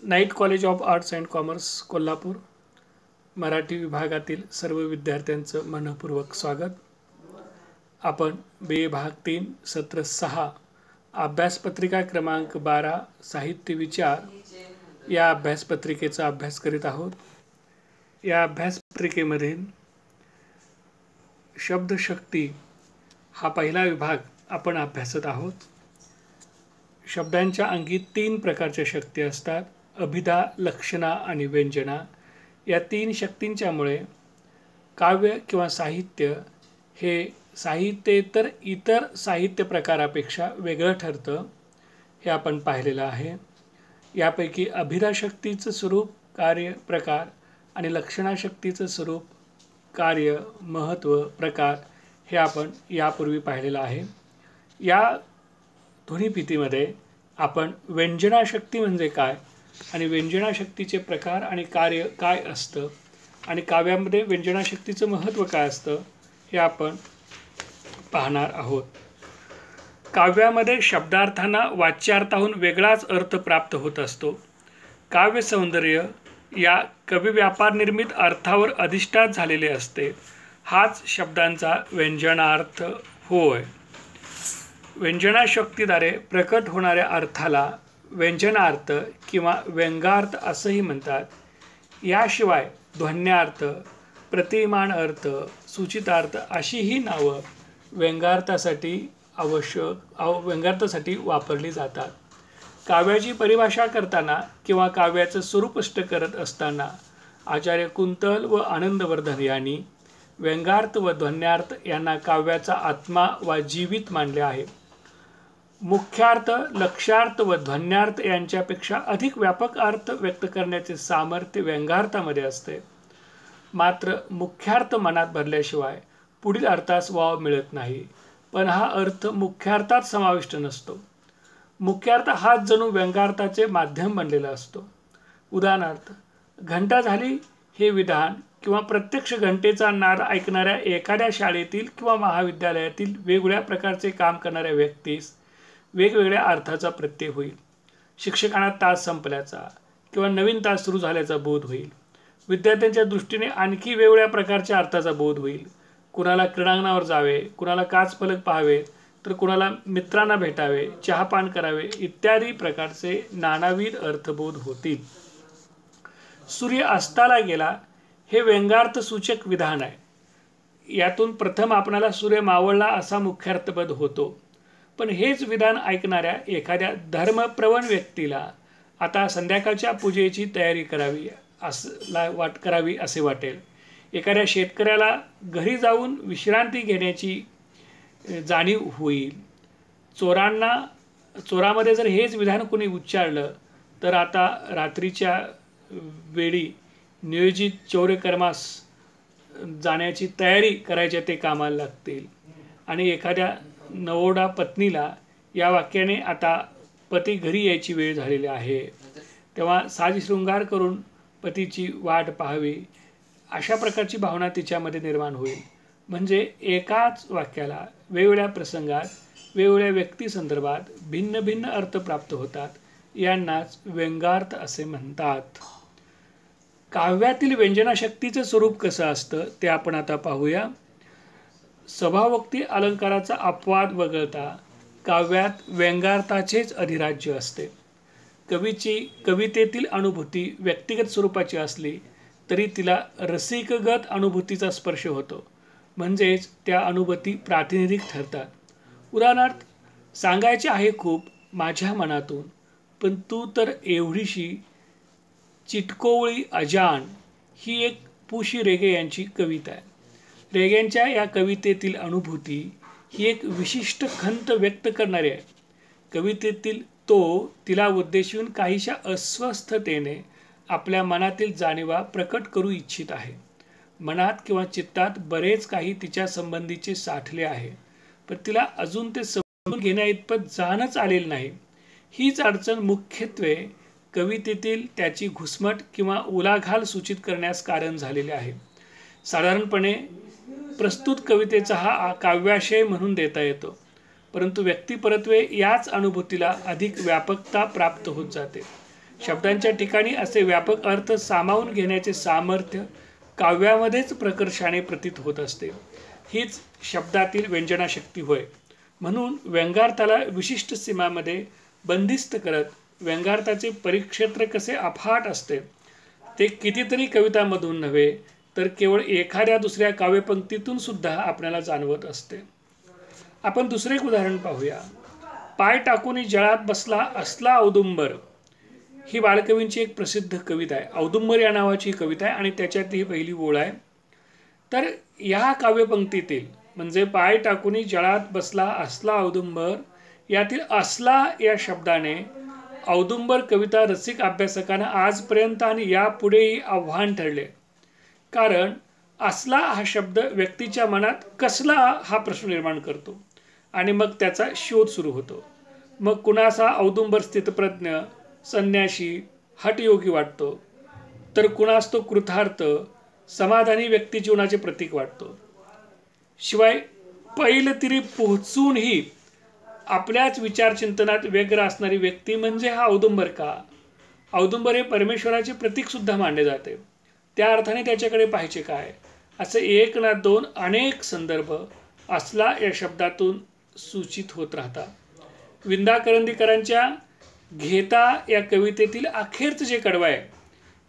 Night college of arts and commerce Kolhapur Marathi विभागातील सर्व विद्यार्थ्यांचं मनःपूर्वक स्वागत. आपण बी भाग 3 सत्र 6 अभ्यासपत्रिका क्रमांक 12 साहित्य विचार या अभ्यासपत्रिकेचा अभ्यास करीत आहोत. या अभ्यासपत्रिकेमध्ये शब्दशक्ती हा पहिला विभाग आपण अभ्यासत आहोत. शब्दांच्या अंगी 3 प्रकारच्या शक्ती असतात: अभिधा, लक्षणा आणि व्यंजना. या 3 शक्तींच्यामुळे काव्य किंवा साहित्य हे साहित्य इतर साहित्य प्रकारापेक्षा वेगळं ठरतं, हे आपण पाहिलेलं आहे. यापैकी अभिधा शक्तीचं स्वरूप, कार्य, प्रकार आणि लक्षणा शक्तीचं स्वरूप, कार्य, महत्त्व, प्रकार हे आपण यापूर्वी पाहिलेलं आहे. या ध्वनिफितीमध्ये आपण व्यंजना शक्ती म्हणजे काय आणि व्यंजना शक्तीचे प्रकार आणि कार्य काय असतं आणि काव्यामध्ये व्यंजना शक्तीचं महत्त्व काय असतं हे आपण पाहणार आहोत. काव्यामध्ये शब्दार्थांना वाच्यार्थाहून वेगळाच अर्थ प्राप्त होत असतो. काव्य सौंदर्य या कविव्यापार निर्मित अर्थावर अधिष्ठात झालेले असते. हाच शब्दांचा व्यंजनार्थ होय. व्यंजना शक्तीद्वारे प्रकट होणाऱ्या अर्थाला व्यंजनार्थ किंवा व्यंगार्थ असंही म्हणतात. याशिवाय ध्वन्यार्थ, प्रतिमान अर्थ, सूचितार्थ अशी ही नावं व्यंगार्थासाठी वापरली जातात. काव्याची परिभाषा करताना किंवा काव्याचं स्वरूप स्पष्ट करत असताना आचार्य कुंतल व आनंदवर्धन यांनी व्यंगार्थ व ध्वन्यार्थ यांना काव्याचा आत्मा वा जीवित मानले आहे. मुख्यार्थ, लक्ष्यार्थ व ध्वन्यार्थ यांच्यापेक्षा अधिक व्यापक अर्थ व्यक्त करण्याचे सामर्थ्य व्यंगार्थामध्ये असते. मात्र मुख्यार्थ मनात भरल्याशिवाय पुढील अर्थास वाव मिळत नाही. पण हा अर्थ मुख्यार्थात समाविष्ट नसतो. मुख्यार्थ हाच जणू व्यंगार्थाचे माध्यम बनलेला असतो. उदाहरणार्थ, घंटा झाली हे विधान किंवा प्रत्यक्ष घंटेचा नाद ऐकणाऱ्या एखाद्या शाळेतील किंवा महाविद्यालयातील वेगवेगळ्या प्रकारचे काम करणाऱ्या व्यक्तीस वेगवेगळ्या अर्थाचा प्रत्यय होईल. शिक्षकांना तास संपल्याचा किंवा नवीन तास सुरू झाल्याचा बोध होईल. विद्यार्थ्यांच्या दृष्टीने आणखी वेगवेगळ्या प्रकारच्या अर्थाचा बोध होईल. कुणाला क्रीडांगणावर जावे, कुणाला काचफलक पाहावे, तर कुणाला मित्रांना भेटावे, चहापान करावे इत्यादी प्रकारचे नानाविध अर्थबोध होतील. सूर्य अस्ताला गेला हे व्यंगार्थ सूचक विधान आहे. यातून प्रथम आपणाला सूर्य मावळला असा मुख्यार्थबोध होतो. पण हेच विधान ऐकणाऱ्या एखाद्या धर्मप्रवण व्यक्तीला आता संध्याकाळच्या पूजेची तयारी करावी असे वाटेल. एखाद्या शेतकऱ्याला घरी जाऊन विश्रांती घेण्याची जाणीव होईल. चोरामध्ये जर हेच विधान कोणी उच्चारलं तर आता रात्रीच्या वेळी नियोजित चौर्यकर्मास जाण्याची तयारी करायच्या ते कामाला लागतील. आणि एखाद्या नवोढा पत्नीला या वाक्याने आता पती घरी यायची वेळ झालेली आहे, तेव्हा साजशृंगार करून पतीची वाट पाहावी अशा प्रकारची भावना तिच्यामध्ये निर्माण होईल. म्हणजे एकाच वाक्याला वेगवेगळ्या प्रसंगात वेगवेगळ्या व्यक्तीसंदर्भात भिन्न भिन्न अर्थ प्राप्त होतात. यांनाच व्यंगार्थ असे म्हणतात. काव्यातील व्यंजनाशक्तीचं स्वरूप कसं असतं ते आपण आता पाहूया. स्वभावोक्ती अलंकाराचा अपवाद वगळता काव्यात व्यंगार्थाचेच अधिराज्य असते. कवितेतील अनुभूती व्यक्तिगत स्वरूपाची असली तरी तिला रसिकगत अनुभूतीचा स्पर्श होतो. म्हणजेच त्या अनुभूती प्रातिनिधिक ठरतात. उदाहरणार्थ, सांगायचे आहे खूप माझ्या मनातून, पण तू तर एवढीशी चिटकोवळी अजान ही एक पु. शी. रेगे यांची कविता आहे. रेग्यांच्या या कवितेतील अनुभूती ही एक विशिष्ट खंत व्यक्त करणारी आहे. कवितेतील तो तिला उद्देशून काहीशा अस्वस्थतेने आपल्या मनातील जाणीवा प्रकट करू इच्छित आहे. मनात किंवा चित्तात बरेच काही तिच्या संबंधीचे साठले आहे, पण तिला अजून ते समजून घेण्याइतपत जाणच आलेलं नाही. हीच अडचण मुख्यत्वे कवितेतील त्याची घुसमट किंवा उलाढाल सूचित करण्यास कारण झालेले आहे. साधारणपणे प्रस्तुत कवितेचा हा काव्याशय म्हणून देता येतो, परंतु व्यक्तिपरत्वे याच अनुभूतीला अधिक व्यापकता प्राप्त होत जाते. शब्दांच्या ठिकाणी असे व्यापक अर्थ सामावून घेण्याचे सामर्थ्य काव्यामध्येच प्रकर्षाने प्रतीत होत असते. हीच शब्दातील व्यंजनाशक्ती होय. म्हणून व्यंगार्थाला विशिष्ट सीमामध्ये बंदिस्त करत व्यंगार्थाचे परिक्षेत्र कसे अफाट असते ते कितीतरी कवितांमधून नव्हे तर केवळ एखाद्या दुसऱ्या काव्यपंक्तीतून सुद्धा आपल्याला जाणवत असते. आपण दुसरे एक उदाहरण पाहूया. पाय टाकून जळात बसला असला औदुंबर ही बाळकवींची एक प्रसिद्ध कविता आहे. औदुंबर या नावाची कविता आहे आणि त्याच्यात ही पहिली ओळ आहे. तर या काव्यपंक्तीतील म्हणजे पाय टाकून जळात बसला असला औदुंबर यातील असला या शब्दाने औदुंबर कविता रसिक अभ्यासकांना आजपर्यंत आणि यापुढेही आव्हान ठरले. कारण असला हा शब्द व्यक्तीच्या मनात कसला हा प्रश्न निर्माण करतो आणि मग त्याचा शोध सुरू होतो. मग कुणाचा औदुंबर स्थितप्रज्ञ संन्याशी हठयोगी वाटतो तर कुणास तो कृतार्थ समाधानी व्यक्ती जीवनाचे प्रतीक वाटतो. शिवाय पैल तिरी पोहोचूनही आपल्याच विचारचिंतनात व्यग्र असणारी व्यक्ती म्हणजे हा औदुंबर का? औदुंबर हे परमेश्वराचे प्रतीक सुद्धा मानले जाते. त्या अर्थाने त्याच्याकडे पाहिजे काय? असे एक ना दोन अनेक संदर्भ असला या शब्दातून सूचित होत राहतात. विंदा करंदीकरांच्या घेता या कवितेतील अखेरचं जे कडवं आहे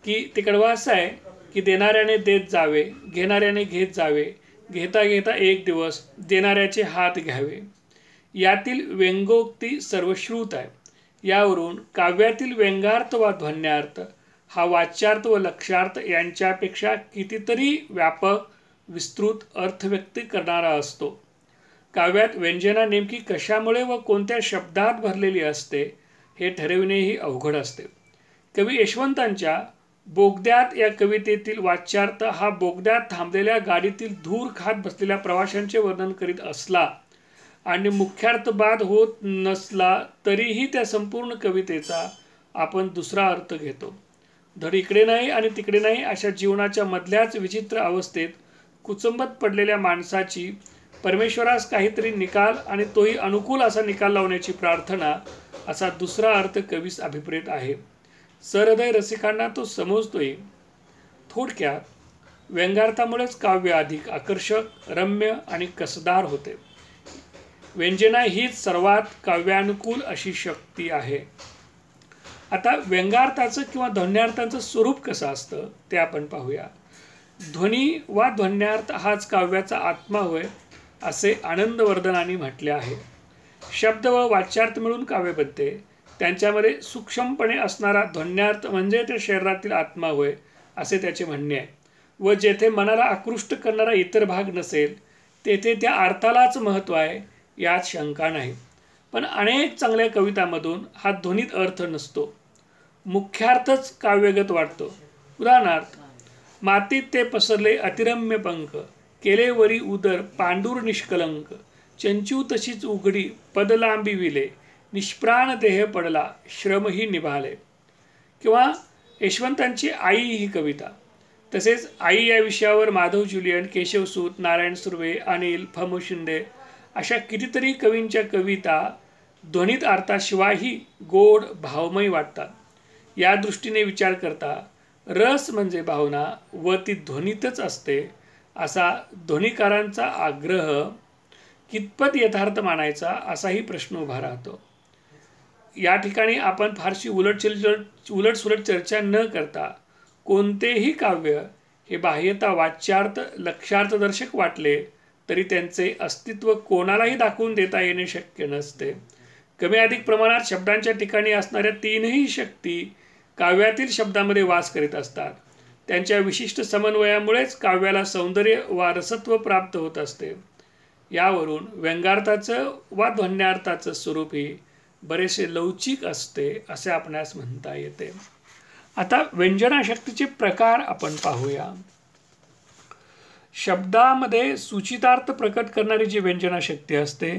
की ते कडवं असं आहे की देणाऱ्याने देत जावे, घेणाऱ्याने घेत जावे, घेता घेता एक दिवस देणाऱ्याचे हात घ्यावे. यातील व्यंगोक्ती सर्वश्रुत आहे. यावरून काव्यातील व्यंगार्थ वा ध्वन्यार्थ हा वाच्यार्थ व लक्ष्यार्थ यांच्यापेक्षा कितीतरी व्यापक विस्तृत अर्थ व्यक्त करणारा असतो. काव्यात व्यंजना नेमकी कशामुळे व कोणत्या शब्दात भरलेली असते हे ठरविणेही अवघड असते. कवी यशवंतांच्या बोगद्यात या कवितेतील वाच्यार्थ हा बोगद्यात थांबलेल्या गाडीतील धूर खात बसलेल्या प्रवाशांचे वर्णन करीत असला आणि मुख्यार्थ बाद होत नसला तरीही त्या संपूर्ण कवितेचा आपण दुसरा अर्थ घेतो. धड इकडे नाही आणि तिकडे नाही अशा जीवनाच्या मधल्याच विचित्र अवस्थेत कुचंबत पडलेल्या माणसाची परमेश्वरास काहीतरी निकाल आणि तोही अनुकूल असा निकाल लावण्याची प्रार्थना असा दुसरा अर्थ कवीस अभिप्रेत आहे. सहृदय रसिकांना तो समजतोय. थोडक्यात व्यंगार्थामुळेच काव्य अधिक आकर्षक, रम्य आणि कसदार होते. व्यंजना हीच सर्वात काव्यानुकूल अशी शक्ती आहे. आता व्यंगार्थाचं किंवा ध्वन्यार्थाचं स्वरूप कसं असतं ते आपण पाहूया. ध्वनी वा ध्वन्यार्थ हाच काव्याचा आत्मा होय असे आनंदवर्धनांनी म्हटले आहे. शब्द व वाच्यार्थ मिळून काव्य बनते. त्यांच्यामध्ये सूक्ष्मपणे असणारा ध्वन्यार्थ म्हणजे त्या शरीरातील आत्मा होय असे त्याचे म्हणणे आहे. व जेथे मनाला आकृष्ट करणारा इतर भाग नसेल तेथे त्या अर्थालाच महत्त्व आहे यात शंका नाही. पण अनेक चांगल्या कवितांमधून हा ध्वनीत अर्थ नसतो, मुख्यार्थच काव्यगत वाटतो. उदाहरणार्थ, मातीत ते पसरले अतिरम्य पंख, केले वरी उदर पांडुर निष्कलंक, चंचू तशीच उघडी पदलांबी विले, निष्प्राण देह पडला श्रमही निभाले. किंवा यशवंतांची आई ही कविता. तसेच आई या विषयावर माधव ज्युलियन, केशवसूत, नारायण सुर्वे, अनिल फमू शिंदे अशा कितीतरी कवींच्या कविता ध्वनीत अर्थाशिवायही गोड भावमय वाटतात. या दृष्टीने विचार करता रस म्हणजे भावना व ती ध्वनीतच असते असा ध्वनिकारांचा आग्रह कितपत यथार्थ मानायचा असाही प्रश्न उभा राहतो. या ठिकाणी आपण फारशी उलटसुलट चर्चा न करता कोणतेही काव्य हे बाह्यता वाच्यार्थ लक्ष्यार्थदर्शक वाटले तरी त्यांचे अस्तित्व कोणालाही दाखवून देता येणे शक्य नसते. कमी अधिक प्रमाणात शब्दांच्या ठिकाणी असणाऱ्या तीनही शक्ती काव्यातील शब्दामध्ये वास करीत असतात. त्यांच्या विशिष्ट समन्वयामुळेच काव्याला सौंदर्य वा रसत्व प्राप्त होत असते. यावरून व्यंगार्थाचं वा ध्वन्यार्थाचं स्वरूपही बरेचसे लवचिक असते असे आपणास म्हणता येते. आता व्यंजनाशक्तीचे प्रकार आपण पाहूया. शब्दामध्ये सूचितार्थ प्रकट करणारी जी व्यंजनाशक्ती असते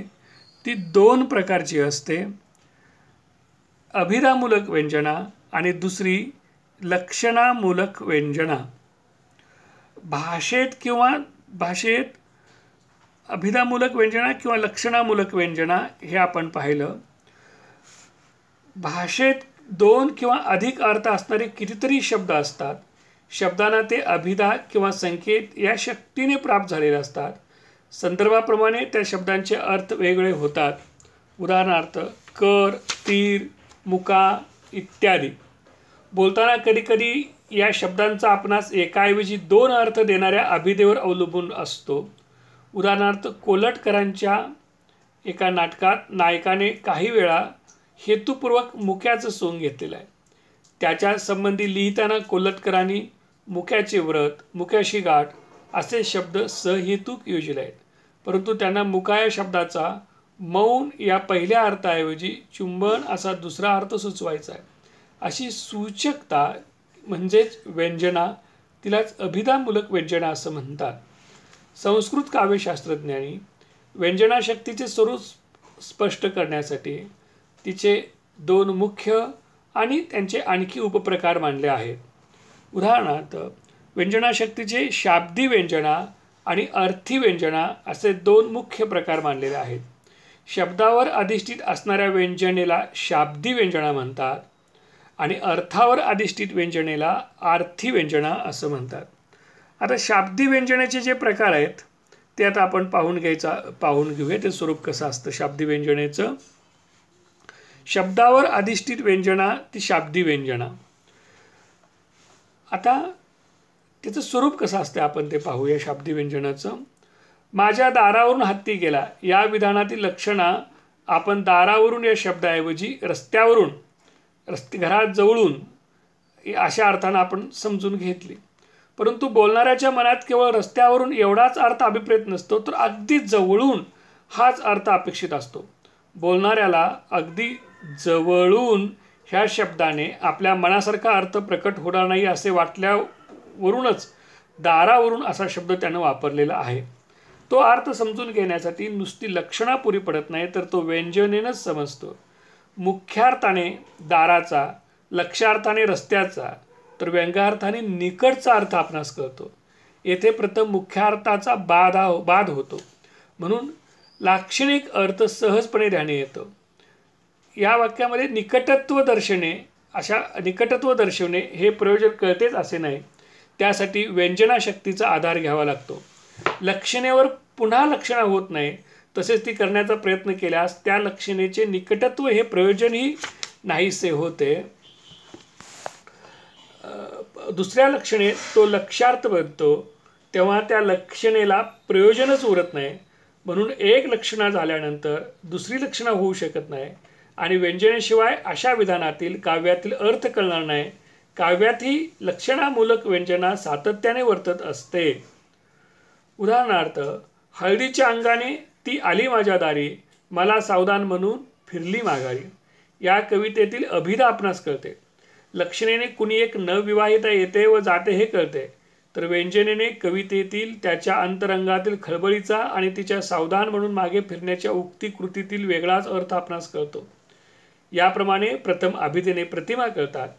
ती दोन प्रकारची असते. अभिधामूलक व्यंजना आणि दुसरी लक्षणामूलक व्यंजना. भाषेत अभिधामूलक व्यंजना किंवा लक्षणामूलक व्यंजना हे आपण पाहिलं. भाषेत दोन किंवा अधिक अर्थ असणारे कितीतरी शब्द असतात. शब्दांना ते अभिधा किंवा संकेत या शक्तीने प्राप्त झालेले असतात. संदर्भाप्रमाणे त्या शब्दांचे अर्थ वेगळे होतात. उदाहरणार्थ कर, तीर, मुका इत्यादी. बोलताना कधीकधी या शब्दांचा आपणास एकाऐवजी दोन अर्थ देणाऱ्या अभिधेवर अवलंबून असतो. उदाहरणार्थ कोल्हटकरांच्या एका नाटकात नायकाने काही वेळा हेतुपूर्वक मुक्याचं सोंग घेतलेलं आहे. त्याच्या संबंधी लिहिताना कोल्हटकरांनी मुक्याचे व्रत, मुक्याशी गाठ असे शब्द सहेतुक योजले आहेत. परंतु त्यांना मुका या शब्दाचा मौन या पहिल्या अर्थाऐवजी चुंबन असा दुसरा अर्थ सुचवायचा आहे. अशी सूचकता म्हणजेच व्यंजना, तिलाच अभिधामूलक व्यंजना असं म्हणतात. संस्कृत काव्यशास्त्रज्ञांनी व्यंजनाशक्तीचे स्वरूप स्पष्ट करण्यासाठी तिचे दोन मुख्य आणि त्यांचे आणखी उपप्रकार मानले आहेत. उदाहरणार्थ व्यंजनाशक्तीचे शाब्दी व्यंजना आणि अर्थी व्यंजना असे दोन मुख्य प्रकार मानलेले आहेत. शब्दावर अधिष्ठित असणाऱ्या व्यंजनेला शाब्दी व्यंजना म्हणतात आणि अर्थावर अधिष्ठित व्यंजनेला अर्थी व्यंजना असं म्हणतात. आता शाब्दी व्यंजनेचे जे प्रकार आहेत ते आता आपण पाहून घेऊया. ते स्वरूप कसं असतं शाब्दी व्यंजनेचं. शब्दावर अधिष्ठित व्यंजना ती शाब्दी व्यंजना. आता त्याचं स्वरूप कसं असतं आपण ते पाहूया शाब्दी व्यंजनाचं. माझ्या दारावरून हत्ती गेला या विधानातील लक्षणा आपण दारावरून या शब्दाऐवजी रस्त्यावरून, घरात जवळून अशा अर्थानं आपण समजून घेतली. परंतु बोलणाऱ्याच्या मनात केवळ रस्त्यावरून एवढाच अर्थ अभिप्रेत नसतो, तर अगदी जवळून हाच अर्थ अपेक्षित असतो. बोलणाऱ्याला अगदी जवळून ह्या शब्दाने आपल्या मनासारखा अर्थ प्रकट होणार नाही असे वाटल्यावरूनच दारावरून असा शब्द त्यानं वापरलेला आहे. तो अर्थ समजून घेण्यासाठी नुसती लक्षणा पुरी पडत नाही, तर तो व्यंजनेनंच समजतो. मुख्यार्थाने दाराचा, लक्ष्यार्थाने रस्त्याचा, तर व्यंग्यार्थाने निकटचा अर्थ आपणास कळतो. येथे प्रथम मुख्यार्थाचा बाध होतो, म्हणून लाक्षणिक अर्थ सहजपणे ध्यानी येतो. या वाक्यामध्ये निकटत्व दर्शवणे हे प्रयोजन कळतेच असे नाही. त्यासाठी व्यंजनाशक्तीचा आधार घ्यावा लागतो. लक्षणेवर पुन्हा लक्षणा होत नाही, तसेच ती करण्याचा प्रयत्न केल्यास त्या लक्षणेचे निकटत्व हे प्रयोजनही नाहीसे होते. दुसऱ्या लक्षणेत तो लक्ष्यार्थ बनतो, तेव्हा त्या लक्षणेला प्रयोजनच उरत नाही. म्हणून एक लक्षणा झाल्यानंतर दुसरी लक्षणा होऊ शकत नाही आणि व्यंजनेशिवाय अशा विधानातील काव्यातील अर्थ कळणार नाही. काव्यातही लक्षणामूलक व्यंजना सातत्याने वर्तत असते. उदाहरणार्थ हळदीच्या अंगाने ती आली माझ्या दारी, मला सावधान म्हणून फिरली माघारी या कवितेतील अभिधा आपणास कळते. लक्षणेने कुणी एक नवविवाहिता येते व जाते हे कळते, तर व्यंजनेने कवितेतील त्याच्या अंतरंगातील खळबळीचा आणि तिच्या सावधान म्हणून मागे फिरण्याच्या उक्ती कृतीतील वेगळाच अर्थ आपणास कळतो. याप्रमाणे प्रथम अभिधेने प्रतिमा कळतात,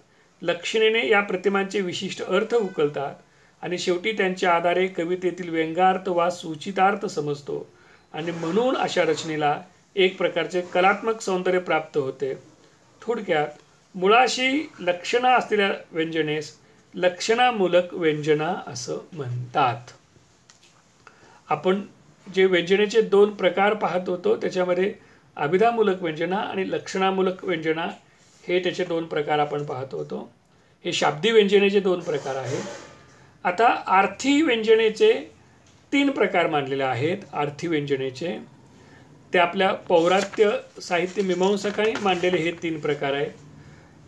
लक्षणेने या प्रतिमांचे विशिष्ट अर्थ उकलतात आणि शेवटी त्यांच्या आधारे कवितेतील व्यंग्यार्थ वा सूचितार्थ समजतो आणि म्हणून अशा रचनेला एक प्रकारचे कलात्मक सौंदर्य प्राप्त होते. थोडक्यात मुळाशी लक्षणा असलेल्या व्यंजनेस लक्षणामूलक व्यंजना असं म्हणतात. आपण जे व्यंजनेचे दोन प्रकार पाहत होतो त्याच्यामध्ये अभिधामूलक व्यंजना आणि लक्षणामूलक व्यंजना हे त्याचे दोन प्रकार आपण पाहत होतो. हे शाब्दी व्यंजनेचे दोन प्रकार आहेत. आता आर्थी व्यंजनेचे तीन प्रकार मानलेले आहेत. आर्थी व्यंजनेचे ते आपल्या पौरात्य साहित्य मीमांसकांनी मांडलेले हे तीन प्रकार आहेत.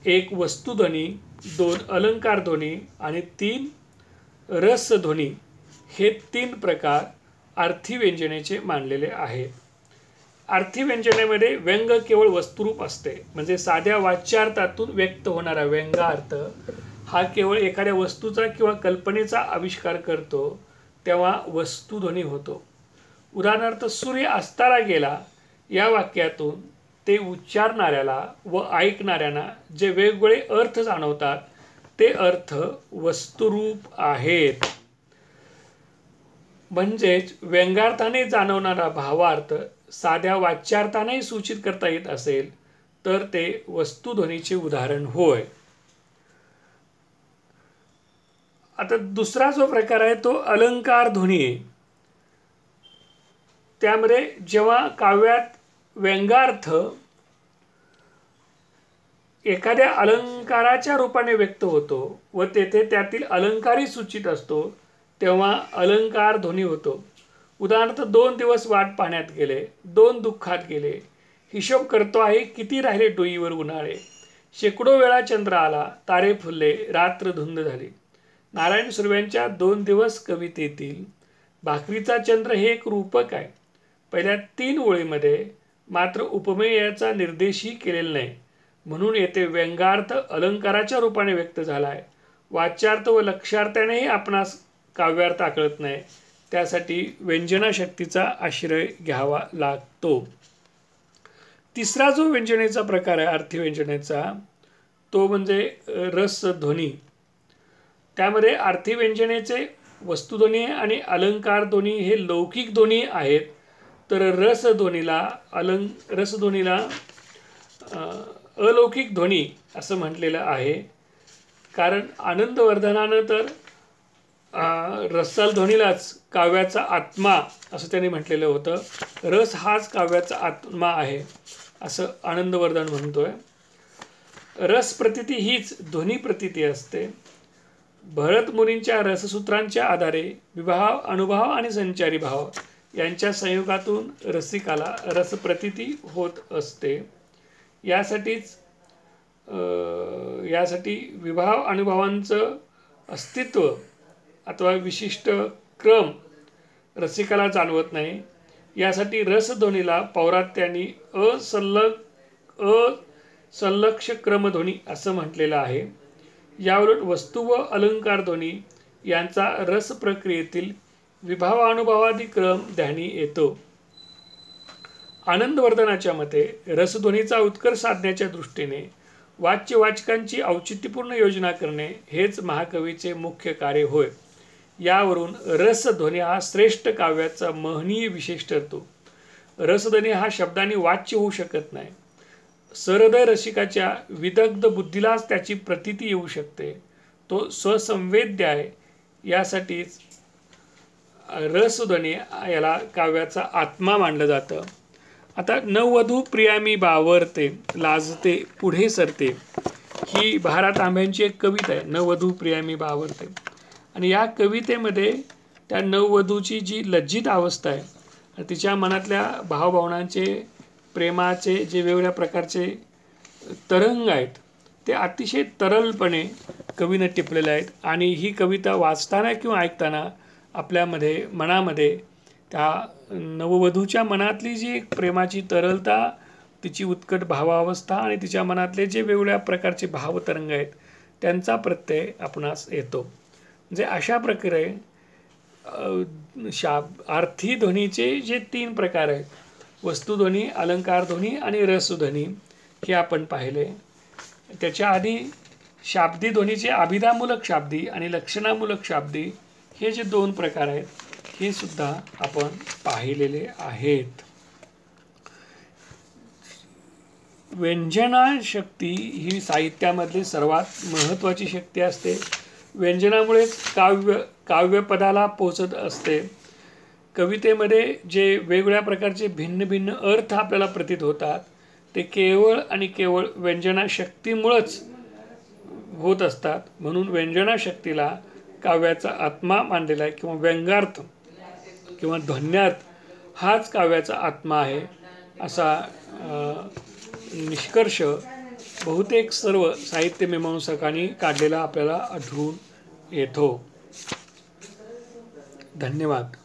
एक वस्तुध्वनी, दोन अलंकार ध्वनी आणि तीन रसध्वनी हे तीन प्रकार आर्थी व्यंजनेचे मानलेले आहेत. आर्थी व्यंजनेमध्ये व्यंग केवळ वस्तुरूप असते, म्हणजे साध्या वाच्यार्थातून व्यक्त होणारा व्यंगार्थ हा केवळ एखाद्या वस्तूचा किंवा कल्पनेचा आविष्कार करतो, तेव्हा वस्तुध्वनी होतो. उदाहरणार्थ सूर्य अस्ताला गेला या वाक्यातून ते उच्चारणाऱ्याला व ऐकणाऱ्यांना जे वेगवेगळे अर्थ जाणवतात ते अर्थ वस्तुरूप आहेत. म्हणजेच व्यंग्यार्थाने जाणवणारा भावार्थ साध्या वाच्यार्थानेही सूचित करता येत असेल, तर ते वस्तुध्वनीचे उदाहरण होय. आता दुसरा जो प्रकार आहे तो अलंकार ध्वनी आहे. त्यामध्ये जेव्हा काव्यात व्यंगार्थ एखाद्या अलंकाराच्या रूपाने व्यक्त होतो व तेथे त्यातील अलंकारही सूचित असतो तेव्हा अलंकार ध्वनी होतो. उदाहरणार्थ 2 दिवस वाट पाहण्यात गेले, 2 दुःखात गेले, हिशोब करतो आहे किती राहिले डोईवर उन्हाळे, शेकडो वेळा चंद्र आला, तारे फुलले, रात्र धुंद झाली. नारायण सुर्व्यांच्या 2 दिवस कवितेतील भाकरीचा चंद्र हे एक रूपक आहे. पहिल्या 3 ओळीमध्ये मात्र उपमेयाचा निर्देशही केलेला नाही, म्हणून येथे व्यंगार्थ अलंकाराच्या रूपाने व्यक्त झाला आहे. वाच्यार्थ व लक्ष्यार्थानेही आपणास काव्यार्थ आकळत नाही, त्यासाठी व्यंजनाशक्तीचा आश्रय घ्यावा लागतो. तिसरा जो व्यंजनेचा प्रकार आहे अर्थीव्यंजनेचा, तो म्हणजे रसध्वनी. त्यामध्ये अर्थीव्यंजनेचे वस्तुध्वनी आणि अलंकार ध्वनी हे लौकिक ध्वनी आहेत, तर रसध्वनीला अलौकिक ध्वनी असं म्हटलेलं आहे. कारण आनंदवर्धनानं तर रसाल ध्वनीलाच काव्याचा आत्मा असं त्यांनी म्हटलेलं होतं. रस हाच काव्याचा आत्मा आहे असं आनंदवर्धन म्हणतोय. रस प्रतीती हीच ध्वनी प्रतीती असते. भरत मुनींच्या रससूत्रांच्या आधारे विभाव, अनुभव आणि संचारी भाव यांच्या संयोगातून रसिकाला रसप्रतीती होत असते. यासाठी विभाव अनुभवांचं अस्तित्व अथवा विशिष्ट क्रम रसिकाला जाणवत नाही. यासाठी रसध्वनीला पौरात्यांनी असल्लक्ष क्रमध्वनी असं म्हटलेलं आहे. याउलट वस्तू व अलंकार ध्वनी यांचा रस प्रक्रियेतील विभावानुभवादी क्रम ध्यानी येतो. आनंदवर्धनाच्या मते रसध्वनीचा उत्कर्ष साधण्याच्या दृष्टीने वाच्यवाचकांची औचित्यपूर्ण योजना करणे हेच महाकवीचे मुख्य कार्य होय. यावरून रसध्वनी हा श्रेष्ठ काव्याचा महनीय विशेष ठरतो. रसध्वनी हा शब्दांनी वाच्य होऊ शकत नाही. सहृदय रसिकाच्या विदग्ध बुद्धीलाच त्याची प्रतीती येऊ शकते. तो स्वसंवेद्य आहे. यासाठीच रसध्वनी याला काव्याचा आत्मा मानलं जातं. आता नववधू प्रियामी बावरते लाजते पुढे सरते ही भारत आंब्यांची एक कविता आहे, नववधू प्रियामी बावरते. आणि या कवितेमध्ये त्या नववधूची जी लज्जित अवस्था आहे, तिच्या मनातल्या भावभावनांचे, प्रेमाचे जे वेगवेगळ्या प्रकारचे तरंग आहेत ते अतिशय तरलपणे कवीनं टिपलेले आहेत. आणि ही कविता वाचताना किंवा ऐकताना आपल्यामध्ये मनामध्ये त्या नववधूच्या मनातली जी प्रेमाची तरलता, तिची उत्कट भावावस्था आणि तिच्या मनातले जे वेगवेगळ्या प्रकारचे भावतरंग आहेत त्यांचा प्रत्यय आपणास येतो. म्हणजे अशा प्रकारे अर्थी ध्वनीचे जे 3 प्रकार आहेत, वस्तुध्वनी, अलंकार ध्वनी आणि रसध्वनी, हे आपण पाहिले. त्याच्या आधी शाब्दी ध्वनीचे अभिधामूलक शाब्दी आणि लक्षणामूलक शाब्दी हे जे 2 प्रकार आहेत हे सुद्धा आपण पाहिलेले आहेत. व्यंजना शक्ती ही साहित्यामधली सर्वात महत्त्वाची शक्ती असते. व्यंजनामुळेच काव्यपदाला पोचत असते. कवितेमध्ये जे वेगवेगळ्या प्रकारचे भिन्न भिन्न अर्थ आपल्याला प्रतीत होतात ते केवळ आणि केवळ व्यंजना शक्तीमुळेच होत असतात. म्हणून व्यंजना शक्तीला काव्याचा आत्मा मानलेला आहे, किंवा व्यंगार्थ किंवा ध्वन्यार्थ हाच काव्याचा आत्मा आहे असा निष्कर्ष बहुतेक सर्व साहित्य मीमांसकांनी काढलेला आपल्याला आढळून येतो. धन्यवाद.